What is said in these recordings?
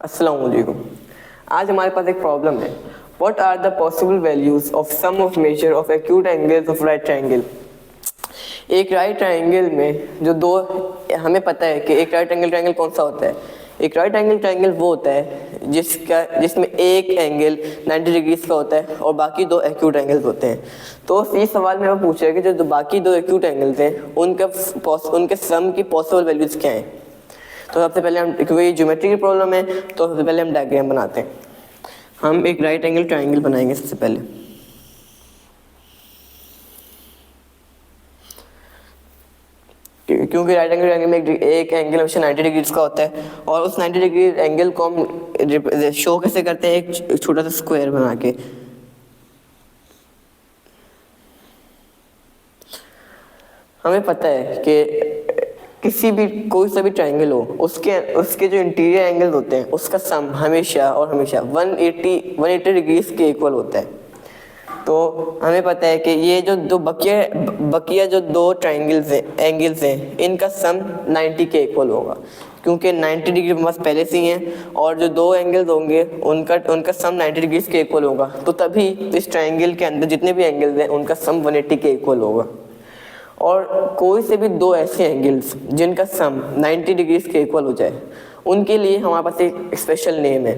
अस्सलाम वालेकुम। आज हमारे पास एक प्रॉब्लम है। What are the possible values of sum of measure of acute angles of right triangle. एक राइट ट्रायंगल में जो दो, हमें पता है कि एक राइट एंगल ट्रायंगल कौन सा होता है। एक राइट एंगल ट्रायंगल वो होता है जिसमें एक एंगल 90 डिग्रीज का होता है और बाकी दो एक्यूट एंगल्स होते हैं। तो इस सवाल में वो पूछ रहे हैं कि जो बाकी दो एक्यूट एंगल्स हैं उनके सम की पॉसिबल वैल्यूज क्या हैं। तो सबसे पहले हम, क्योंकि ये ज्योमेट्री की प्रॉब्लम है, तो सबसे पहले हम डायग्राम बनाते हैं। हम एक राइट एंगल ट्रायंगल बनाएंगे सबसे पहले। क्योंकि राइट एंगल ट्रायंगल में एक एंगल हमेशा 90 डिग्रीज का होता है और उस 90 डिग्री एंगल को हम शो कैसे करते हैं, एक छोटा सा स्क्वायर बना के। हमें पता है कि किसी भी कोई सा भी ट्रायंगल हो, उसके जो इंटीरियर एंगल होते हैं उसका सम हमेशा और हमेशा 180 डिग्रीज के इक्वल होता है। तो हमें पता है कि ये जो दो बकिया जो दो एंगल्स हैं इनका सम 90 के इक्वल होगा, क्योंकि 90 डिग्री बस पहले से ही हैं और जो दो एंगल्स होंगे उनका सम 90 डिग्रीज के इक्वल होगा। तो तभी इस ट्रायंगल के अंदर जितने भी एंगल्स हैं उनका सम 180 के इक्वल होगा। और कोई से भी दो ऐसे एंगल्स जिनका सम 90 डिग्रीज के इक्वल हो जाए, उनके लिए हमारे पास एक स्पेशल नेम है।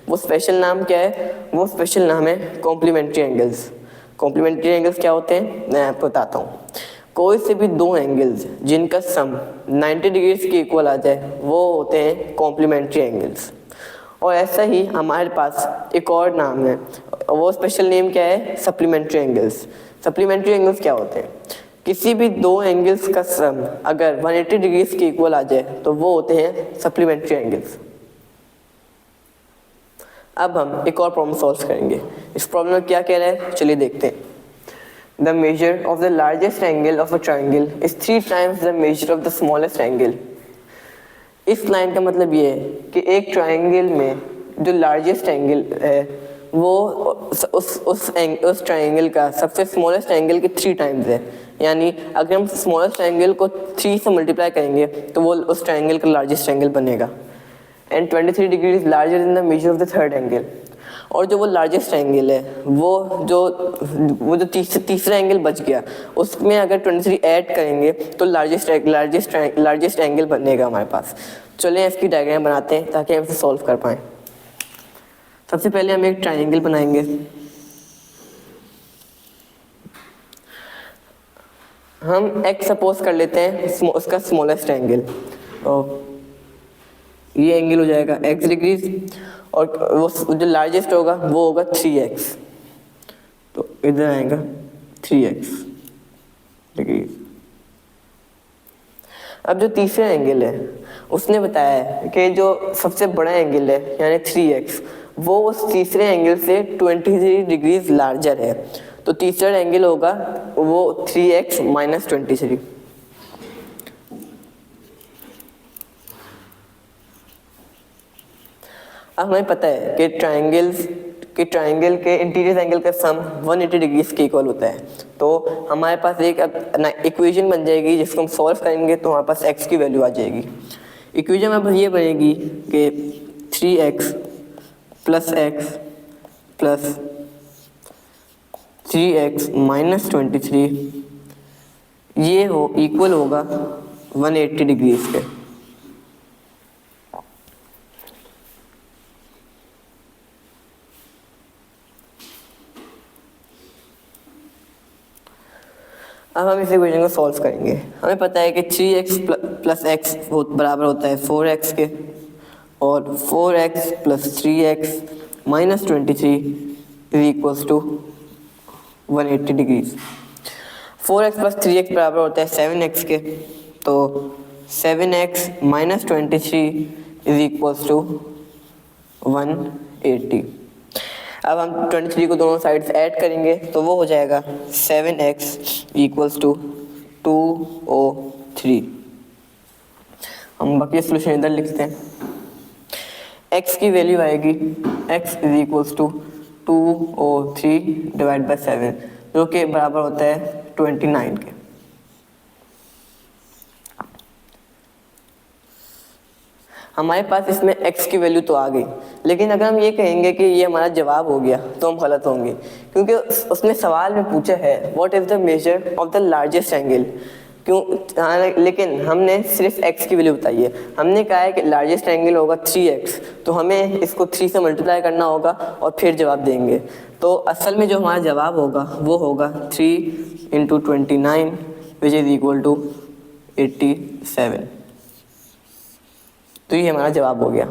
वो स्पेशल नाम क्या है? वो स्पेशल नाम है कॉम्प्लीमेंट्री एंगल्स। कॉम्प्लीमेंट्री एंगल्स क्या होते हैं मैं आपको बताता हूँ। कोई से भी दो एंगल्स जिनका सम 90 डिग्रीज के इक्वल आ जाए वो होते हैं कॉम्प्लीमेंट्री एंगल्स। और ऐसा ही हमारे पास एक और नाम है, वो स्पेशल नेम क्या है? Supplementary angles. सप्लीमेंट्री एंगल्स क्या होते हैं? किसी भी दो एंगल्स का सम अगर 180 डिग्रीज के इक्वल आ जाए तो वो होते हैं सप्लीमेंट्री एंगल्स। अब हम एक और प्रॉब्लम सॉल्व करेंगे। इस प्रॉब्लम में क्या कह रहा है, चलिए देखते हैं। The measure of the largest angle of a triangle is 3 times the measure of the smallest angle. इस लाइन का मतलब ये है कि एक ट्रायंगल में जो लार्जेस्ट एंगल है वो उस ट्रायंगल का सबसे स्मॉलेस्ट एंगल के 3 टाइम्स है। यानी अगर हम स्मॉलेस्ट एंगल को 3 से मल्टीप्लाई करेंगे तो वो उस ट्रायंगल का लार्जेस्ट एंगल बनेगा। And 23 degree is larger than the measure of the third angle. और जो वो लार्जेस्ट एंगल है वो जो तीसरा एंगल बच गया उसमें अगर 23 ऐड करेंगे तो लार्जेस्ट एंगल बनेगा हमारे पास। चलिए इसकी डायग्राम बनाते हैं ताकि हम इसे सॉल्व कर पाएँ। सबसे पहले हम एक ट्रायंगल बनाएंगे। हम x सपोज कर लेते हैं उसका स्मॉलेस्ट एंगल, और ये एंगल हो जाएगा x डिग्रीज और वो जो लार्जेस्ट होगा वो होगा 3x। तो इधर आएगा 3x डिग्रीज। अब जो तीसरा एंगल है उसने बताया है कि जो सबसे बड़ा एंगल है यानी 3x वो उस तीसरे एंगल से 23 डिग्रीज लार्जर है। तो तीसरा एंगल होगा वो 3x माइनस 23। अब हमें पता है कि ट्रायंगल के इंटीरियर एंगल का सम 180 डिग्रीज के इक्वल होता है। तो हमारे पास एक इक्वेशन बन जाएगी जिसको हम सॉल्व करेंगे तो हमारे पास x की वैल्यू आ जाएगी। इक्वेशन में बस ये बनेगी कि 3x plus x plus 3x minus 23 ये इक्वल होगा 180 डिग्रीज के। अब हम इस इक्वेशन को सॉल्व करेंगे। हमें पता है कि 3x प्लस x बराबर होता है 4x के, और 4x plus 3x minus 23 is equals to 180 degrees. 4x plus 3x बराबर होता है 7x के, तो 7x minus 23 is equals to 180। अब हम 23 को दोनों साइड से ऐड करेंगे तो वो हो जाएगा 7x इक्वल्स टू 203। हम बाकी सोल्यूशन इधर लिखते हैं। x की वैल्यू आएगी x is equals to 203 divide by 7 जो कि बराबर होता है 29 के। हमारे पास इसमें x की वैल्यू तो आ गई, लेकिन अगर हम ये कहेंगे कि ये हमारा जवाब हो गया तो हम गलत होंगे, क्योंकि उसने सवाल में पूछा है what is the measure of the largest angle. क्यों? लेकिन हमने सिर्फ x की वैल्यू बताई है। हमने कहा है कि लार्जेस्ट एंगल होगा 3x, तो हमें इसको 3 से मल्टीप्लाई करना होगा और फिर जवाब देंगे। तो असल में जो हमारा जवाब होगा वो होगा 3 × 29 विच इज़ इक्वल टू 87। तो ये हमारा जवाब हो गया।